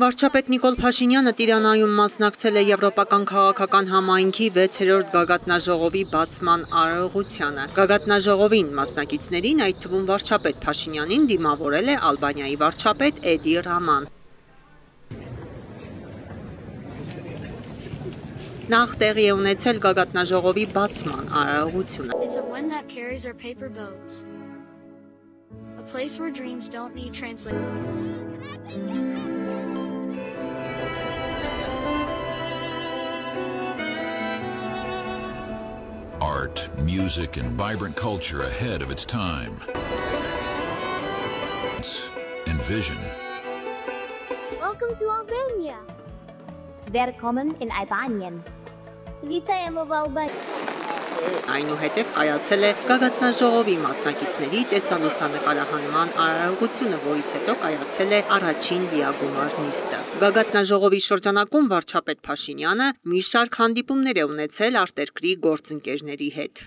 Վարչապետ Նիկոլ Փաշինյանը Տիրանայում մասնակցել է Եվրոպական քաղաքական համայնքի 6-րդ գագաթնաժողովի բացման արարողությանը։ Գագաթնաժողովին մասնակիցներին, այդ թվում վարչապետ Փաշինյանին, դիմավորել է Ալբանիայի վարչապետ Էդի Ռաման։ Նախ տեղի է ունեցել գագաթնաժողովի բացման արարողությունը։ Art, music, and vibrant culture ahead of its time. And vision. Welcome to Albania. Welcome in Albanian. Вітаємо в Албанії. Այնուհետև կայացել է գագաթնաժողովի մասնակիցների տեսալուսանկարահանման արարողությունը, որից հետո կայացել է առաջին լիագումար նիստը։ Գագաթնաժողովի շրջանակում վարչապետ Փաշինյանը մի շարք հանդիպումներ է ունեցել արտերկրի գործընկերների հետ։